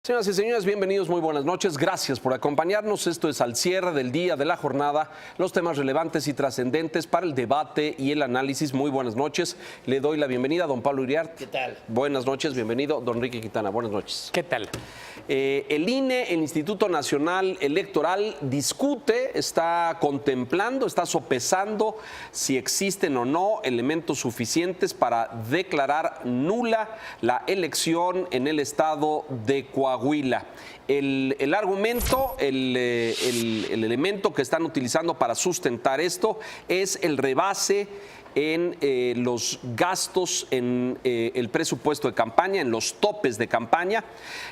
Señoras y señores, bienvenidos, muy buenas noches. Gracias por acompañarnos. Esto es al cierre del día de la jornada, los temas relevantes y trascendentes para el debate y el análisis. Muy buenas noches. Le doy la bienvenida a don Pablo Iriart. ¿Qué tal? Buenas noches, bienvenido. Don Enrique Quintana, buenas noches. ¿Qué tal? El INE, el Instituto Nacional Electoral, discute, está contemplando, está sopesando si existen o no elementos suficientes para declarar nula la elección en el estado de Coahuila. El argumento, el elemento que están utilizando para sustentar esto es el rebase en los gastos en el presupuesto de campaña, en los topes de campaña.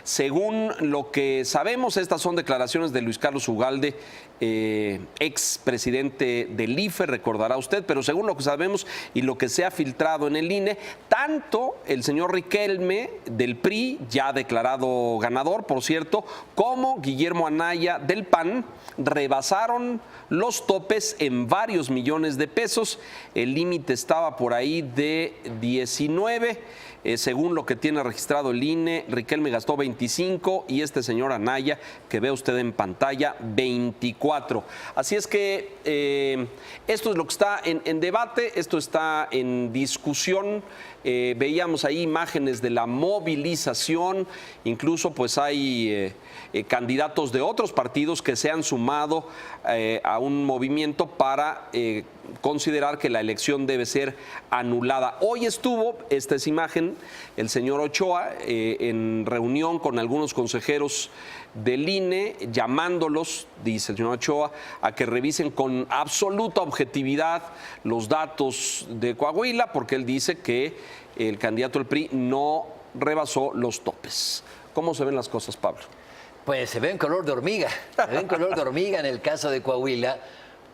Según lo que sabemos, estas son declaraciones de Luis Carlos Ugalde, ex presidente del IFE, recordará usted, pero según lo que sabemos y lo que se ha filtrado en el INE, tanto el señor Riquelme del PRI, ya declarado ganador, por cierto, como Guillermo Anaya del PAN, rebasaron los topes en varios millones de pesos. El límite estaba por ahí de 19. Según lo que tiene registrado el INE, Riquelme gastó 25 y este señor Anaya, que ve usted en pantalla, 24. Así es que esto es lo que está en debate, esto está en discusión. Veíamos ahí imágenes de la movilización, incluso pues hay candidatos de otros partidos que se han sumado a un movimiento para considerar que la elección debe ser anulada. Hoy estuvo, esta es imagen, el señor Ochoa en reunión con algunos consejeros del INE, llamándolos, dice el señor Ochoa, a que revisen con absoluta objetividad los datos de Coahuila, porque él dice que el candidato del PRI no rebasó los topes. ¿Cómo se ven las cosas, Pablo? Pues se ve en color de hormiga, se ve en color de hormiga en el caso de Coahuila,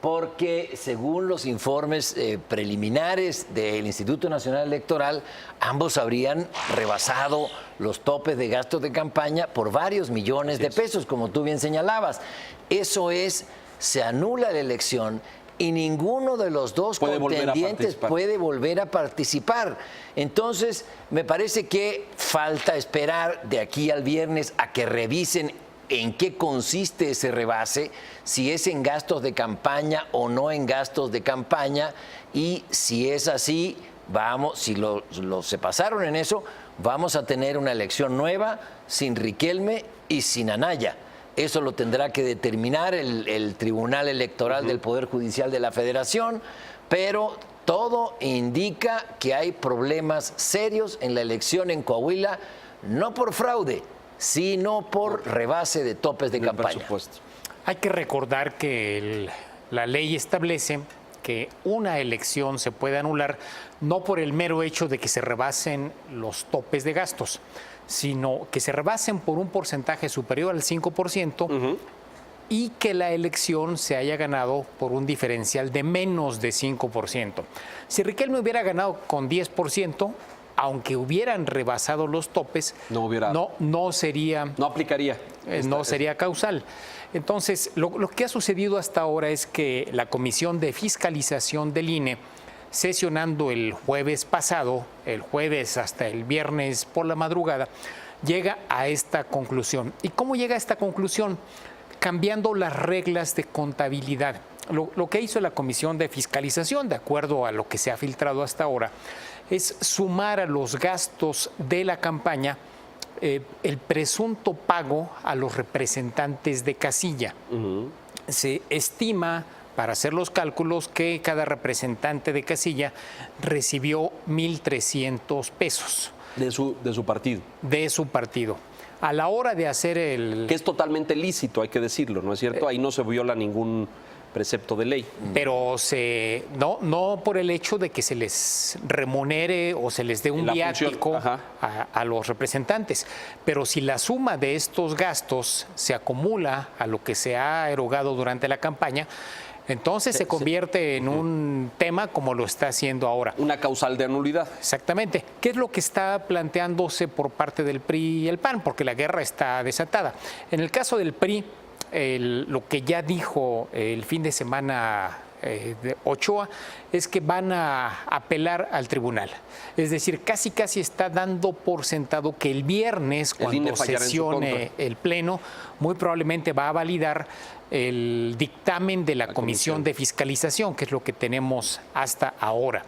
porque según los informes preliminares del Instituto Nacional Electoral, ambos habrían rebasado los topes de gastos de campaña por varios millones de pesos, como tú bien señalabas. Eso es, se anula la elección y ninguno de los dos contendientes puede volver a participar. Entonces, me parece que falta esperar de aquí al viernes a que revisen en qué consiste ese rebase, si es en gastos de campaña o no en gastos de campaña, y si es así, vamos, si se pasaron en eso, vamos a tener una elección nueva sin Riquelme y sin Anaya. Eso lo tendrá que determinar el Tribunal Electoral del Poder Judicial de la Federación, pero todo indica que hay problemas serios en la elección en Coahuila, no por fraude, sino por rebase de topes de campaña. Hay que recordar que la ley establece que una elección se puede anular no por el mero hecho de que se rebasen los topes de gastos, sino que se rebasen por un porcentaje superior al 5% y que la elección se haya ganado por un diferencial de menos de 5%. Si Riquelme hubiera ganado con 10%, aunque hubieran rebasado los topes, no aplicaría. No sería causal. Entonces, lo que ha sucedido hasta ahora es que la Comisión de Fiscalización del INE, sesionando el jueves pasado, el jueves hasta el viernes por la madrugada, llega a esta conclusión. ¿Y cómo llega a esta conclusión? Cambiando las reglas de contabilidad. Lo que hizo la Comisión de Fiscalización, de acuerdo a lo que se ha filtrado hasta ahora, es sumar a los gastos de la campaña el presunto pago a los representantes de casilla. Se estima, para hacer los cálculos, que cada representante de casilla recibió 1,300 pesos. De su partido. De su partido. A la hora de hacer que es totalmente lícito, hay que decirlo, ¿no es cierto? Ahí no se viola ningún precepto de ley. Pero no por el hecho de que se les remunere o se les dé un viático a los representantes, pero si la suma de estos gastos se acumula a lo que se ha erogado durante la campaña, entonces se convierte en un tema como lo está haciendo ahora. Una causal de anulidad. Exactamente. ¿Qué es lo que está planteándose por parte del PRI y el PAN? Porque la guerra está desatada. En el caso del PRI, lo que ya dijo el fin de semana de Ochoa es que van a apelar al tribunal. Es decir, casi está dando por sentado que el viernes, cuando sesione el Pleno, muy probablemente va a validar el dictamen de la Comisión de Fiscalización, que es lo que tenemos hasta ahora.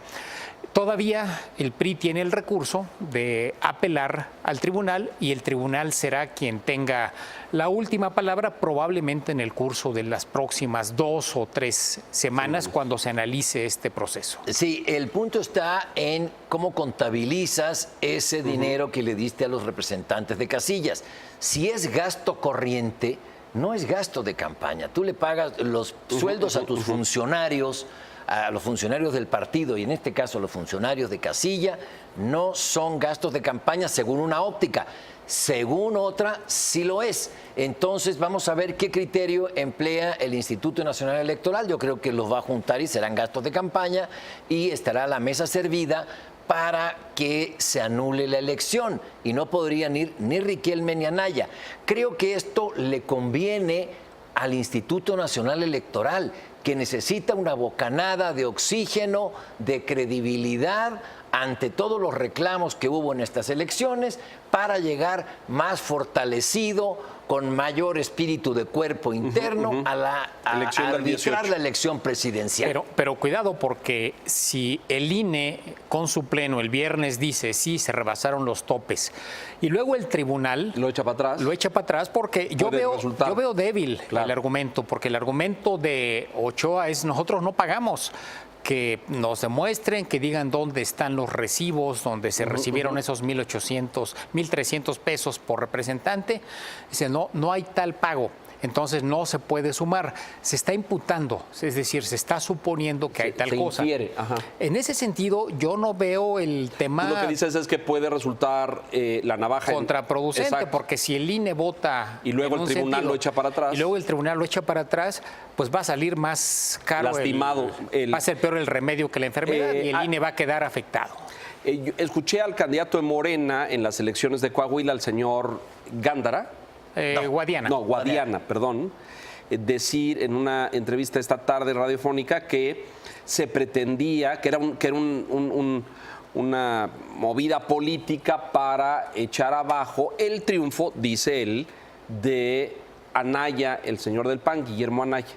Todavía el PRI tiene el recurso de apelar al tribunal y el tribunal será quien tenga la última palabra, probablemente en el curso de las próximas 2 o 3 semanas, cuando se analice este proceso. Sí, el punto está en cómo contabilizas ese dinero que le diste a los representantes de casillas. Si es gasto corriente, no es gasto de campaña. Tú le pagas los sueldos a tus funcionarios, a los funcionarios del partido y en este caso a los funcionarios de casilla, no son gastos de campaña según una óptica. Según otra, sí lo es. Entonces vamos a ver qué criterio emplea el Instituto Nacional Electoral. Yo creo que los va a juntar y serán gastos de campaña y estará la mesa servida para que se anule la elección y no podrían ir ni Riquelme ni Anaya. Creo que esto le conviene al Instituto Nacional Electoral, que necesita una bocanada de oxígeno, de credibilidad ante todos los reclamos que hubo en estas elecciones para llegar más fortalecido, con mayor espíritu de cuerpo interno a arbitrar la elección presidencial. Pero cuidado, porque si el INE con su pleno el viernes dice sí, se rebasaron los topes y luego el tribunal lo echa para atrás, porque yo veo débil el argumento, porque el argumento de Ochoa es nosotros no pagamos. Que nos demuestren, que digan dónde están los recibos, donde se recibieron esos 1,800, 1,300 pesos por representante. Dice, no hay tal pago. Entonces no se puede sumar. Se está imputando, es decir, se está suponiendo que hay tal cosa. Infiere. Ajá. En ese sentido, yo no veo el tema. Tú lo que dices es que puede resultar la navaja contraproducente, porque si el INE vota y luego el tribunal lo echa para atrás. Y luego el tribunal lo echa para atrás, pues va a salir más caro. Lastimado. Va a ser peor el remedio que la enfermedad y el INE va a quedar afectado. Escuché al candidato de Morena en las elecciones de Coahuila, al señor Gándara. Guadiana, perdón, decir en una entrevista esta tarde radiofónica que se pretendía, que era una movida política para echar abajo el triunfo, dice él, de Anaya, el señor del PAN, Guillermo Anaya,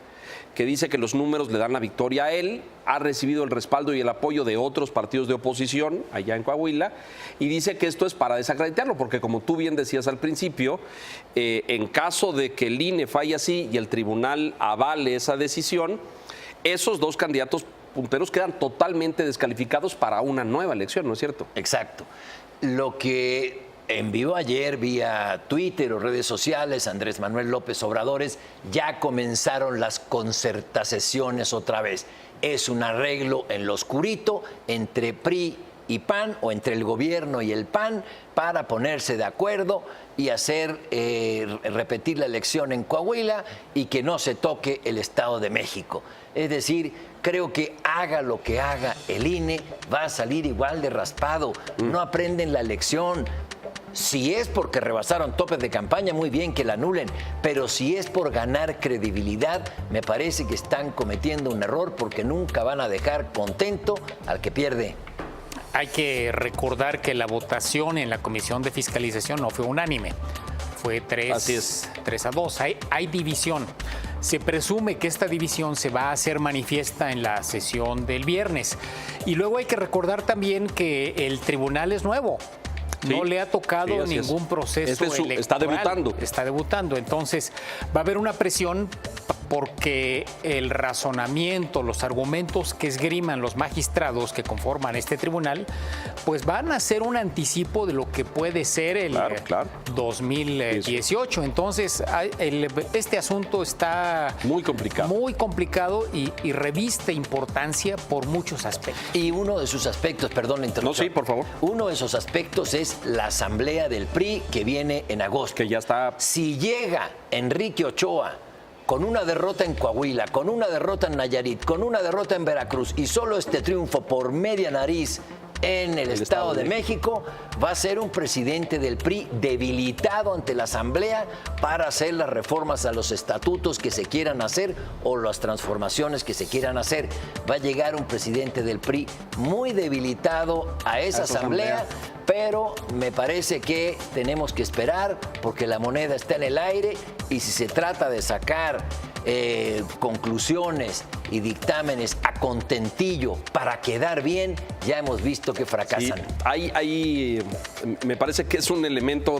que dice que los números le dan la victoria a él, ha recibido el respaldo y el apoyo de otros partidos de oposición allá en Coahuila, y dice que esto es para desacreditarlo, porque como tú bien decías al principio, en caso de que el INE falle así y el tribunal avale esa decisión, esos dos candidatos punteros quedan totalmente descalificados para una nueva elección, ¿no es cierto? Exacto. Lo que envió ayer vía Twitter o redes sociales Andrés Manuel López Obrador ya comenzaron las concertaciones otra vez. Es un arreglo en lo oscurito entre PRI y PAN o entre el gobierno y el PAN para ponerse de acuerdo y hacer repetir la elección en Coahuila y que no se toque el Estado de México. Es decir, creo que haga lo que haga el INE, va a salir igual de raspado. No aprenden la lección. Si es porque rebasaron topes de campaña, muy bien que la anulen, pero si es por ganar credibilidad, me parece que están cometiendo un error porque nunca van a dejar contento al que pierde. Hay que recordar que la votación en la Comisión de Fiscalización no fue unánime, fue 3-2. Hay división. Se presume que esta división se va a hacer manifiesta en la sesión del viernes. Y luego hay que recordar también que el tribunal es nuevo. Sí, no le ha tocado ningún proceso electoral. Está debutando. Entonces va a haber una presión porque el razonamiento, los argumentos que esgriman los magistrados que conforman este tribunal, pues van a ser un anticipo de lo que puede ser el 2018. Entonces, este asunto está muy complicado y reviste importancia por muchos aspectos. Y uno de sus aspectos, perdón la interrupción. No, sí, por favor. Uno de esos aspectos es la asamblea del PRI que viene en agosto. Que ya está. Si llega Enrique Ochoa con una derrota en Coahuila, con una derrota en Nayarit, con una derrota en Veracruz y solo este triunfo por media nariz en el Estado de México, va a ser un presidente del PRI debilitado ante la Asamblea para hacer las reformas a los estatutos que se quieran hacer o las transformaciones que se quieran hacer. Va a llegar un presidente del PRI muy debilitado a esa asamblea, pero me parece que tenemos que esperar porque la moneda está en el aire y si se trata de sacar conclusiones y dictámenes a contentillo para quedar bien, ya hemos visto que fracasan. Sí, me parece que es un elemento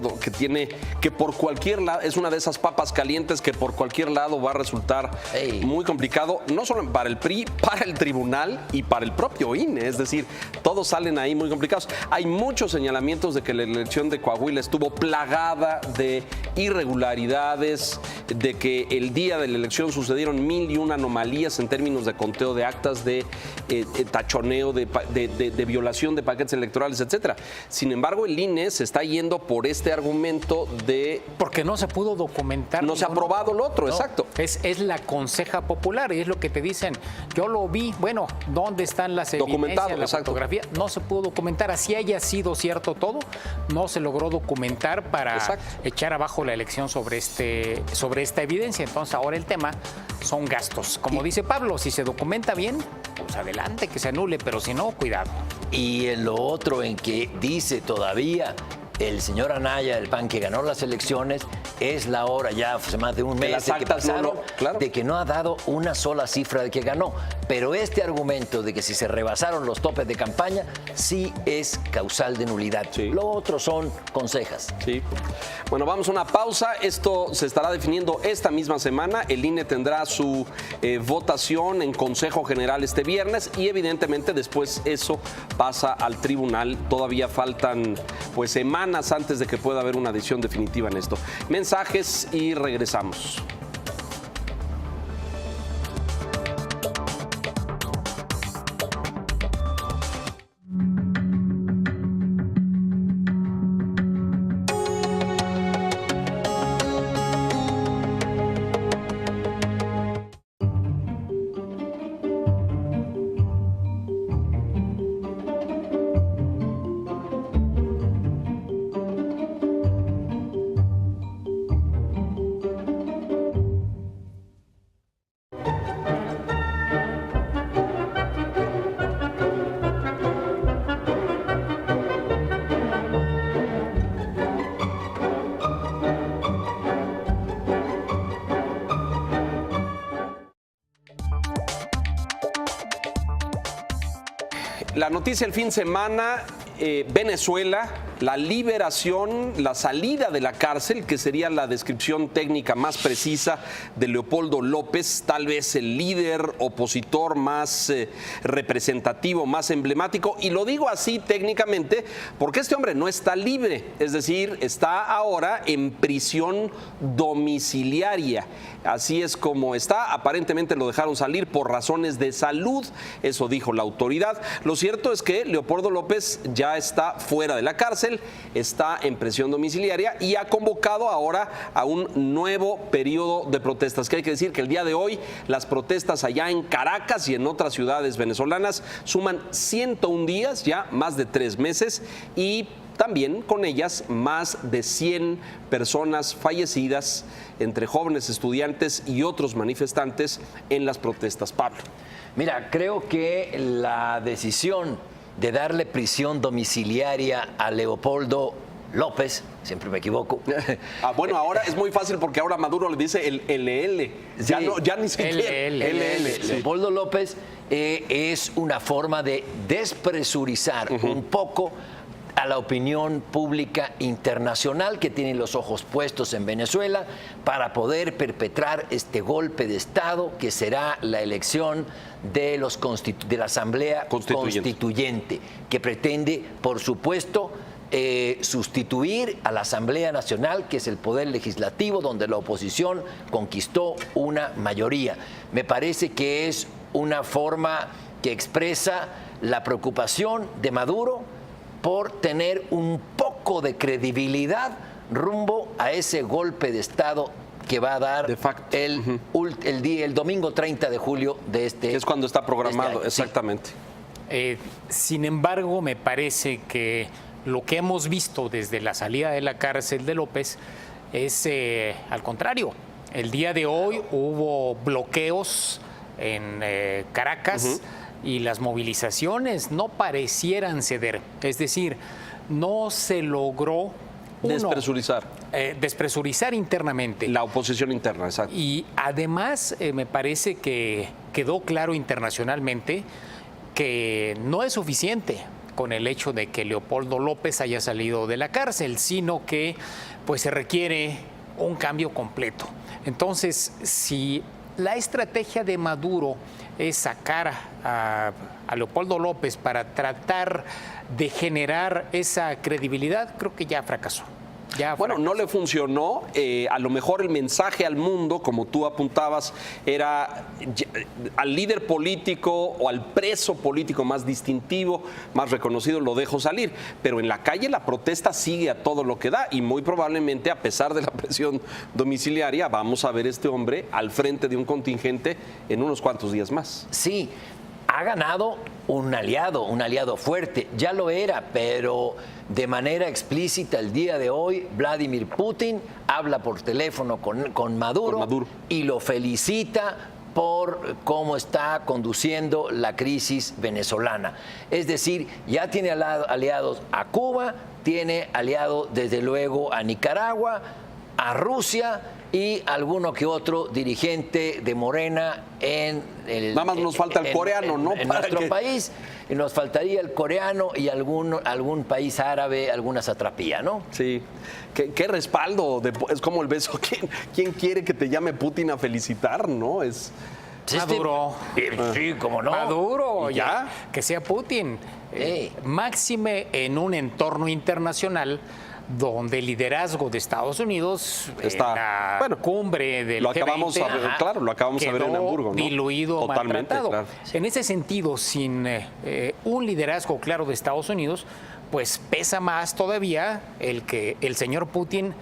que por cualquier lado, es una de esas papas calientes que por cualquier lado va a resultar muy complicado, no solo para el PRI, para el tribunal y para el propio INE, es decir, todos salen ahí muy complicados. Hay muchos señalamientos de que la elección de Coahuila estuvo plagada de irregularidades, de que el día de la elección sucedieron 1001 anomalías en términos de conteo de actas, de tachoneo, de violación de paquetes electorales, etcétera. Sin embargo, el INE se está yendo por este argumento de... Porque no se pudo documentar. No se ha aprobado lo otro, exacto. Es la conseja popular y es lo que te dicen. Yo lo vi, bueno, ¿dónde están las evidencias, la fotografía? No se pudo documentar. Así haya sido cierto todo, no se logró documentar para echar abajo la elección sobre esta evidencia. Entonces, ahora el tema son gastos. Como dice Pablo, si se documenta bien, pues adelante, que se anule, pero si no, cuidado. Y en lo otro en que dice todavía el señor Anaya del PAN que ganó las elecciones, es la hora ya hace más de un mes de que pasaron, de que no ha dado una sola cifra de que ganó. Pero este argumento de que si se rebasaron los topes de campaña, sí es causal de nulidad. Sí. Lo otro son consejas. Sí. Bueno, vamos a una pausa. Esto se estará definiendo esta misma semana. El INE tendrá su votación en Consejo General este viernes y evidentemente después eso pasa al tribunal. Todavía faltan pues semanas antes de que pueda haber una decisión definitiva en esto. Mensajes y regresamos. La noticia el fin de semana, Venezuela, la liberación, la salida de la cárcel, que sería la descripción técnica más precisa de Leopoldo López, tal vez el líder opositor más representativo, más emblemático. Y lo digo así técnicamente porque este hombre no está libre, es decir, está ahora en prisión domiciliaria. Así es como está, aparentemente lo dejaron salir por razones de salud, eso dijo la autoridad. Lo cierto es que Leopoldo López ya está fuera de la cárcel, está en prisión domiciliaria y ha convocado ahora a un nuevo periodo de protestas, que hay que decir que el día de hoy las protestas allá en Caracas y en otras ciudades venezolanas suman 101 días, ya más de 3 meses, y también con ellas más de 100 personas fallecidas entre jóvenes estudiantes y otros manifestantes en las protestas. Pablo. Mira, creo que la decisión de darle prisión domiciliaria a Leopoldo López, siempre me equivoco. Bueno, ahora es muy fácil porque ahora Maduro le dice el LL, ya, no, ya ni siquiera LL. Leopoldo López es una forma de despresurizar un poco a la opinión pública internacional que tiene los ojos puestos en Venezuela para poder perpetrar este golpe de Estado que será la elección de la Asamblea Constituyente, que pretende, por supuesto, sustituir a la Asamblea Nacional, que es el poder legislativo, donde la oposición conquistó una mayoría. Me parece que es una forma que expresa la preocupación de Maduro por tener un poco de credibilidad rumbo a ese golpe de Estado que va a dar el domingo 30 de julio de este año. Es cuando está programado, exactamente. Sin embargo, me parece que lo que hemos visto desde la salida de la cárcel de López es al contrario. El día de hoy hubo bloqueos en Caracas y las movilizaciones no parecieran ceder. Es decir, no se logró despresurizar internamente. La oposición interna, exacto. Y además me parece que quedó claro internacionalmente que no es suficiente con el hecho de que Leopoldo López haya salido de la cárcel, sino que pues se requiere un cambio completo. Entonces, si la estrategia de Maduro es sacar a Leopoldo López para tratar de generar esa credibilidad, creo que ya fracasó. Bueno, no le funcionó. A lo mejor el mensaje al mundo, como tú apuntabas, era al líder político o al preso político más distintivo, más reconocido, lo dejo salir. Pero en la calle la protesta sigue a todo lo que da y muy probablemente, a pesar de la presión domiciliaria, vamos a ver este hombre al frente de un contingente en unos cuantos días más. Sí. Ha ganado un aliado fuerte, ya lo era, pero de manera explícita el día de hoy Vladimir Putin habla por teléfono con Maduro y lo felicita por cómo está conduciendo la crisis venezolana. Es decir, ya tiene aliados a Cuba, tiene aliado desde luego a Nicaragua, a Rusia y alguno que otro dirigente de Morena en el... Nada más nos falta el coreano, ¿no? En nuestro país, y nos faltaría el coreano y algún país árabe, alguna satrapía, ¿no? Sí. ¿Qué respaldo? Es como el beso. ¿Quién quiere que te llame Putin a felicitar, no? Es... Maduro. Sí, cómo no. Maduro, ya. Que sea Putin. Máxime en un entorno internacional donde el liderazgo de Estados Unidos está en la cumbre del lo acabamos G20, lo acabamos de ver en Hamburgo, ¿no? Diluido, maltratado. Claro. En ese sentido, sin un liderazgo claro de Estados Unidos, pues pesa más todavía el que el señor Putin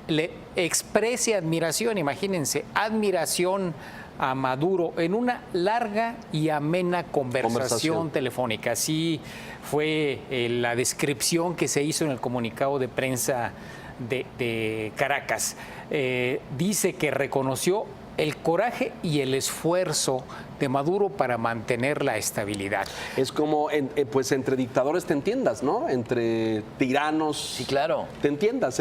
le exprese admiración, imagínense, admiración a Maduro en una larga y amena conversación telefónica. Así fue la descripción que se hizo en el comunicado de prensa de Caracas. Dice que reconoció el coraje y el esfuerzo de Maduro para mantener la estabilidad. Es como, pues entre dictadores te entiendas, ¿no? Entre tiranos. Sí, claro. Te entiendas.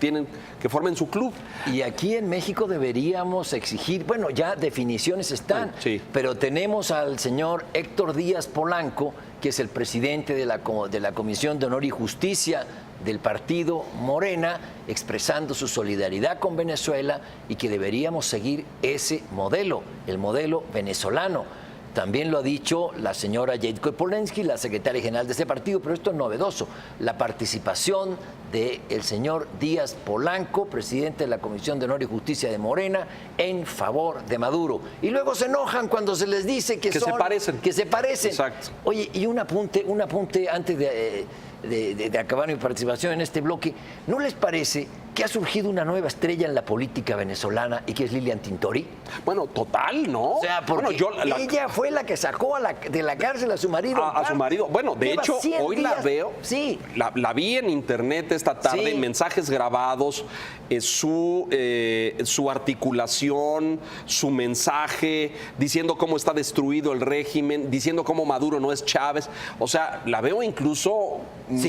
Tienen que formen su club. Y aquí en México deberíamos exigir, bueno, ya definiciones están, pero tenemos al señor Héctor Díaz Polanco, que es el presidente de la Comisión de Honor y Justicia del partido Morena, expresando su solidaridad con Venezuela y que deberíamos seguir ese modelo, el modelo venezolano. También lo ha dicho la señora Yetko Polensky, la secretaria general de ese partido, pero esto es novedoso, la participación del señor Díaz Polanco, presidente de la Comisión de Honor y Justicia de Morena, en favor de Maduro. Y luego se enojan cuando se les dice que se parecen. Que se parecen. Exacto. Oye, y un apunte antes de acabar mi participación en este bloque, ¿no les parece que ha surgido una nueva estrella en la política venezolana y que es Lilian Tintori? Bueno, total, ¿no? O sea, porque ella fue la que sacó de la cárcel a su marido. A su marido. Bueno, de hecho, hoy la veo. Sí. La vi en internet esta tarde, mensajes grabados, su articulación, su mensaje, diciendo cómo está destruido el régimen, diciendo cómo Maduro no es Chávez. O sea, la veo incluso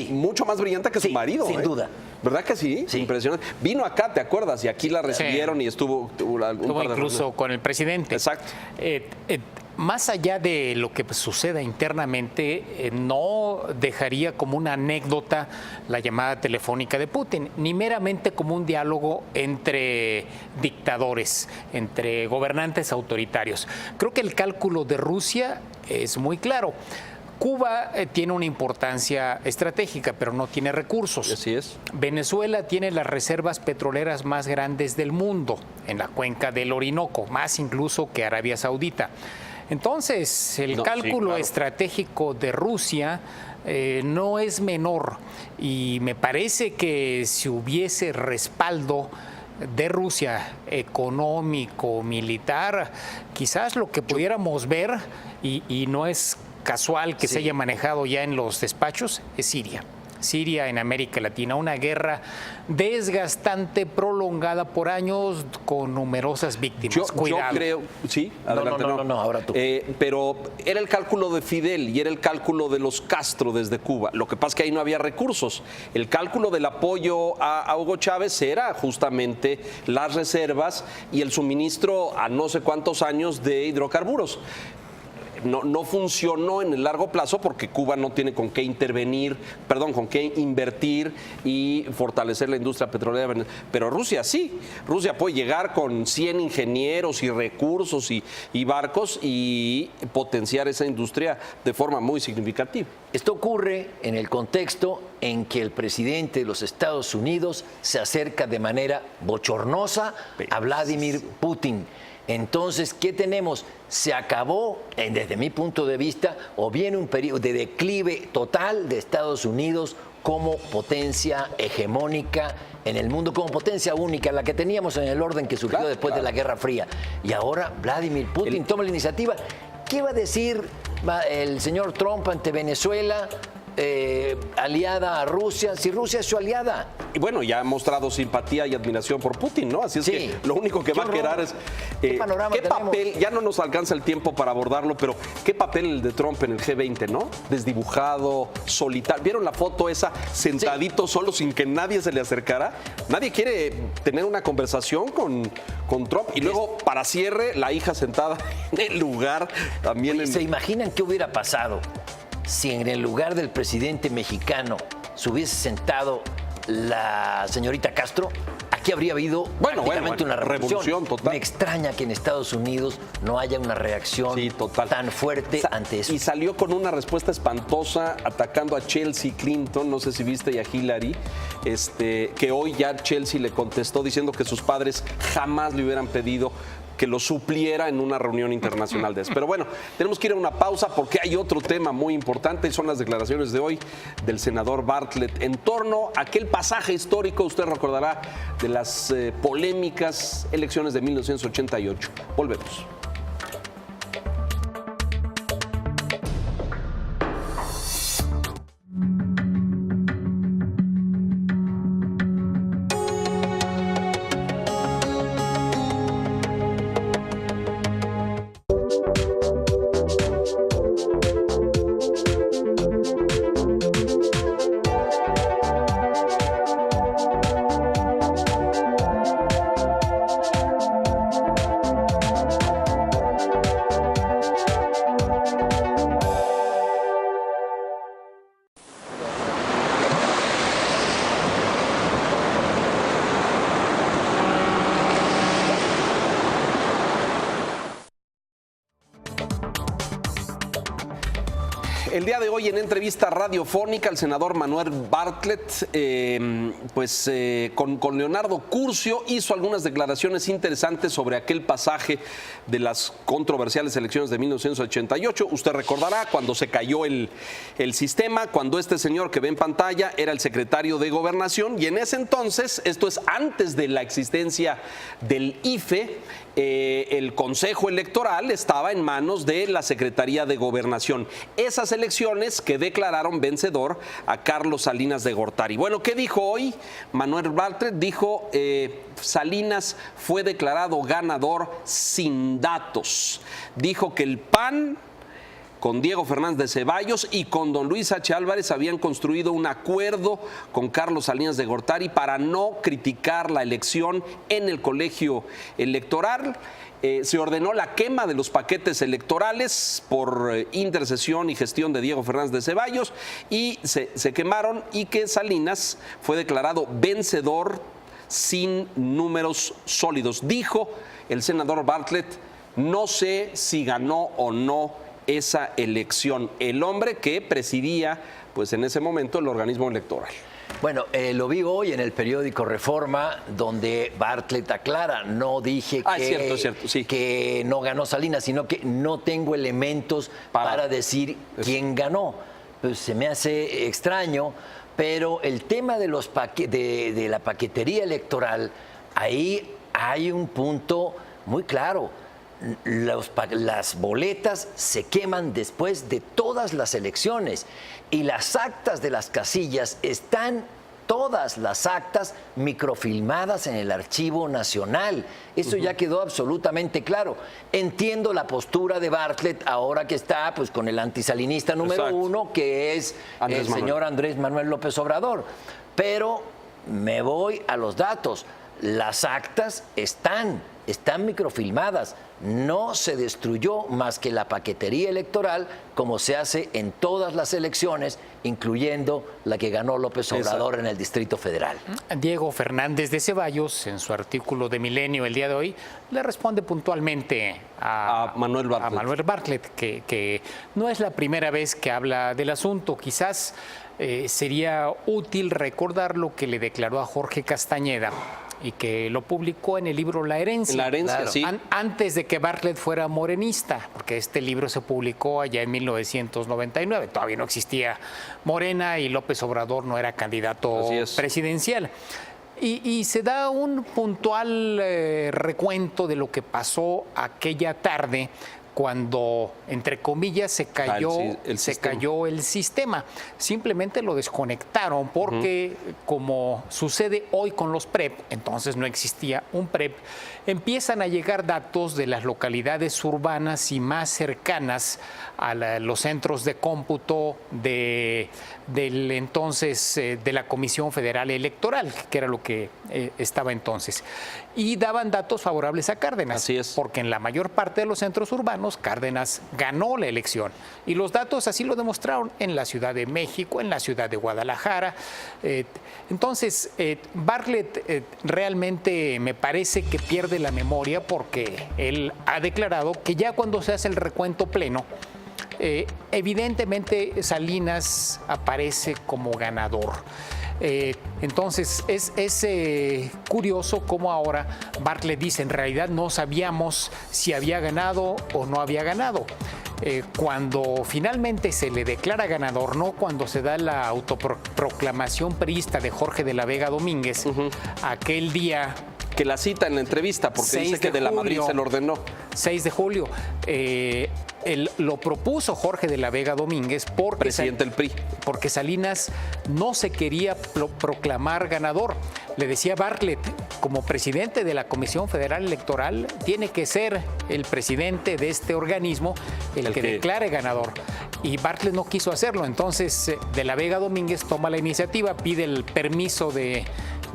mucho más brillante que su marido. Sin duda. ¿Verdad que sí? Impresionante. Vino acá, ¿te acuerdas? Y aquí la recibieron y estuvo incluso con el presidente. Exacto. Más allá de lo que suceda internamente, no dejaría como una anécdota la llamada telefónica de Putin, ni meramente como un diálogo entre dictadores, entre gobernantes autoritarios. Creo que el cálculo de Rusia es muy claro. Cuba tiene una importancia estratégica, pero no tiene recursos. Así es. Venezuela tiene las reservas petroleras más grandes del mundo, en la cuenca del Orinoco, más incluso que Arabia Saudita. Entonces, el cálculo estratégico de Rusia no es menor y me parece que si hubiese respaldo de Rusia económico, militar, quizás lo que pudiéramos ver, y no es casual que Sí. se haya manejado ya en los despachos es Siria. Siria en América Latina, una guerra desgastante, prolongada por años, con numerosas víctimas. Yo Cuidado. creo, sí, adelante. No, ahora tú. Pero era el cálculo de Fidel y era el cálculo de los Castro desde Cuba. Lo que pasa es que ahí no había recursos. El cálculo del apoyo a Hugo Chávez era justamente las reservas y el suministro a no sé cuántos años de hidrocarburos. No funcionó en el largo plazo porque Cuba no tiene con qué con qué invertir y fortalecer la industria petrolera. Pero Rusia sí. Rusia puede llegar con 100 ingenieros y recursos y barcos y potenciar esa industria de forma muy significativa. Esto ocurre en el contexto en que el presidente de los Estados Unidos se acerca de manera bochornosa a Vladimir Putin. Entonces, ¿qué tenemos? Se acabó, desde mi punto de vista, o viene un periodo de declive total de Estados Unidos como potencia hegemónica en el mundo, como potencia única, la que teníamos en el orden que surgió después de la Guerra Fría. Y ahora Vladimir Putin toma la iniciativa. ¿Qué va a decir el señor Trump ante Venezuela? Aliada a Rusia, si Rusia es su aliada. Y bueno, ya ha mostrado simpatía y admiración por Putin, ¿no? Así es que lo único que va a quedar es ¿Qué panorama tenemos? papel, ya no nos alcanza el tiempo para abordarlo, pero qué papel el de Trump en el G20, ¿no? Desdibujado, solitario. ¿Vieron la foto esa sentadito solo sin que nadie se le acercara? Nadie quiere tener una conversación con Trump. Y luego, para cierre, la hija sentada en el lugar también. ¿Se imaginan qué hubiera pasado si en el lugar del presidente mexicano se hubiese sentado la señorita Castro? Aquí habría habido prácticamente una revolución total. Me extraña que en Estados Unidos no haya una reacción tan fuerte ante eso. Y salió con una respuesta espantosa atacando a Chelsea Clinton, no sé si viste, y a Hillary, que hoy ya Chelsea le contestó diciendo que sus padres jamás le hubieran pedido que lo supliera en una reunión internacional de eso. Pero bueno, tenemos que ir a una pausa porque hay otro tema muy importante y son las declaraciones de hoy del senador Bartlett en torno a aquel pasaje histórico, usted recordará, de las polémicas elecciones de 1988. Volvemos. El día de hoy, en entrevista radiofónica, el senador Manuel Bartlett, con Leonardo Curcio, hizo algunas declaraciones interesantes sobre aquel pasaje de las controversiales elecciones de 1988. Usted recordará cuando se cayó el sistema, cuando este señor que ve en pantalla era el secretario de Gobernación, y en ese entonces, esto es antes de la existencia del IFE, el Consejo Electoral estaba en manos de la Secretaría de Gobernación. Esas elecciones que declararon vencedor a Carlos Salinas de Gortari. Bueno, ¿qué dijo hoy Manuel Bartlett? Dijo, Salinas fue declarado ganador sin datos. Dijo que el PAN, con Diego Fernández de Ceballos y con don Luis H. Álvarez, habían construido un acuerdo con Carlos Salinas de Gortari para no criticar la elección en el colegio electoral. Se ordenó la quema de los paquetes electorales por intercesión y gestión de Diego Fernández de Ceballos y se quemaron, y que Salinas fue declarado vencedor sin números sólidos. Dijo el senador Bartlett, no sé si ganó o no esa elección el hombre que presidía, pues en ese momento, el organismo electoral. Bueno, lo vi hoy en el periódico Reforma, donde Bartlett aclara, no dije que no ganó Salinas, sino que no tengo elementos para decir quién ganó. Pues se me hace extraño, pero el tema de de la paquetería electoral, ahí hay un punto muy claro. las boletas se queman después de todas las elecciones y las actas de las casillas están todas las actas microfilmadas en el Archivo Nacional. Eso ya quedó absolutamente claro. Entiendo la postura de Bartlett ahora que está pues con el antisalinista número Exacto. 1, que es el señor Andrés Manuel López Obrador. Pero me voy a los datos. Las actas están microfilmadas. No se destruyó más que la paquetería electoral, como se hace en todas las elecciones, incluyendo la que ganó López Obrador en el Distrito Federal. Diego Fernández de Ceballos, en su artículo de Milenio el día de hoy, le responde puntualmente A Manuel Bartlett. Que no es la primera vez que habla del asunto. Quizás sería útil recordar lo que le declaró a Jorge Castañeda y que lo publicó en el libro La Herencia. La Herencia, claro. Sí. Antes de que Bartlett fuera morenista, porque este libro se publicó allá en 1999. Todavía no existía Morena y López Obrador no era candidato presidencial. Y se da un puntual recuento de lo que pasó aquella tarde cuando, entre comillas, se cayó el sistema. Simplemente lo desconectaron porque, como sucede hoy con los PREP, entonces no existía un PREP, empiezan a llegar datos de las localidades urbanas y más cercanas a los centros de cómputo del entonces de la Comisión Federal Electoral, que era lo que estaba entonces. Y daban datos favorables a Cárdenas. Así es. Porque en la mayor parte de los centros urbanos, Cárdenas ganó la elección. Y los datos así lo demostraron en la Ciudad de México, en la ciudad de Guadalajara. Entonces, Bartlett realmente me parece que pierde la memoria porque él ha declarado que ya cuando se hace el recuento pleno, evidentemente Salinas aparece como ganador. Entonces es curioso cómo ahora Bartlett dice, en realidad no sabíamos si había ganado o no había ganado. Cuando finalmente se le declara ganador, no cuando se da la autoproclamación priista de Jorge de la Vega Domínguez, aquel día... Que la cita en la entrevista, porque dice que de la Madrid se lo ordenó. 6 de julio. Lo propuso Jorge de la Vega Domínguez porque, presidente del PRI. Porque Salinas no se quería proclamar ganador. Le decía Bartlett, como presidente de la Comisión Federal Electoral, tiene que ser el presidente de este organismo el que declare ganador. Y Bartlett no quiso hacerlo. Entonces, de la Vega Domínguez toma la iniciativa, pide el permiso de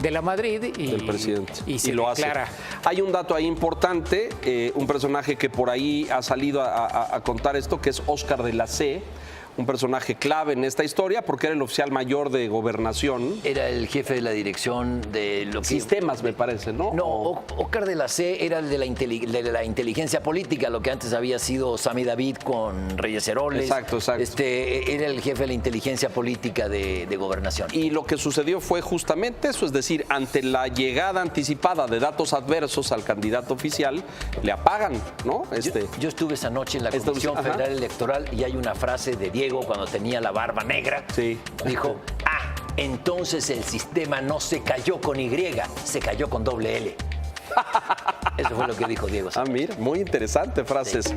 la Madrid del presidente. Y se lo declara. Hace. Hay un dato ahí importante, un personaje que por ahí ha salido a contar esto, que es Óscar de la C, un personaje clave en esta historia porque era el oficial mayor de Gobernación. Era el jefe de la dirección de lo que... Sistemas, me parece, ¿no? No, Óscar de la C era el de la inteligencia política, lo que antes había sido Sammy David con Reyes Heroles. Exacto. Era el jefe de la inteligencia política de Gobernación. Y lo que sucedió fue justamente eso, es decir, ante la llegada anticipada de datos adversos al candidato oficial, le apagan, ¿no? Yo estuve esa noche en la Comisión Federal Electoral y hay una frase de Diego cuando tenía la barba negra. Sí. Dijo, entonces el sistema no se cayó con Y, se cayó con doble L. Eso fue lo que dijo Diego. Mira, muy interesante frases. Sí.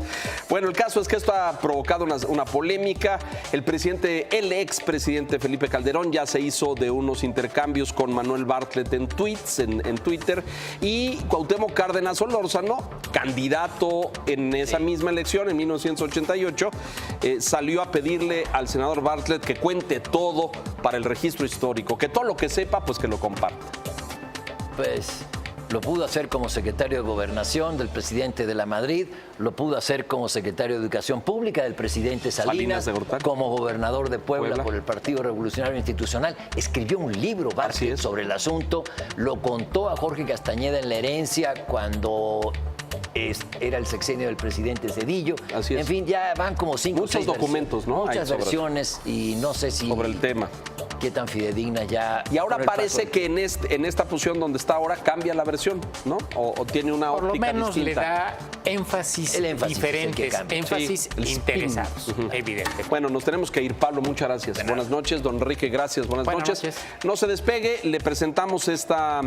Bueno, el caso es que esto ha provocado una polémica. El expresidente Felipe Calderón ya se hizo de unos intercambios con Manuel Bartlett en tweets, en Twitter, y Cuauhtémoc Cárdenas Solórzano, candidato en esa misma elección en 1988, salió a pedirle al senador Bartlett que cuente todo para el registro histórico, que todo lo que sepa, pues que lo comparta. Pues... lo pudo hacer como secretario de Gobernación del presidente de la Madrid, lo pudo hacer como secretario de Educación Pública del presidente Salinas, como gobernador de Puebla por el Partido Revolucionario Institucional. Escribió un libro, Bartlett, sobre el asunto, lo contó a Jorge Castañeda en La Herencia cuando era el sexenio del presidente Cedillo. Así es. En fin, ya van como 5 o 6 muchos documentos, ¿no? Muchas versiones y no sé si... sobre el tema. Qué tan fidedigna ya... Y ahora parece que en esta posición donde está ahora cambia la versión, ¿no? O tiene una óptica distinta. Por lo menos le da énfasis diferentes, énfasis interesados, evidente. Bueno, nos tenemos que ir, Pablo, muchas gracias. Buenas noches, don Enrique, gracias, buenas noches. No se despegue, le presentamos esta...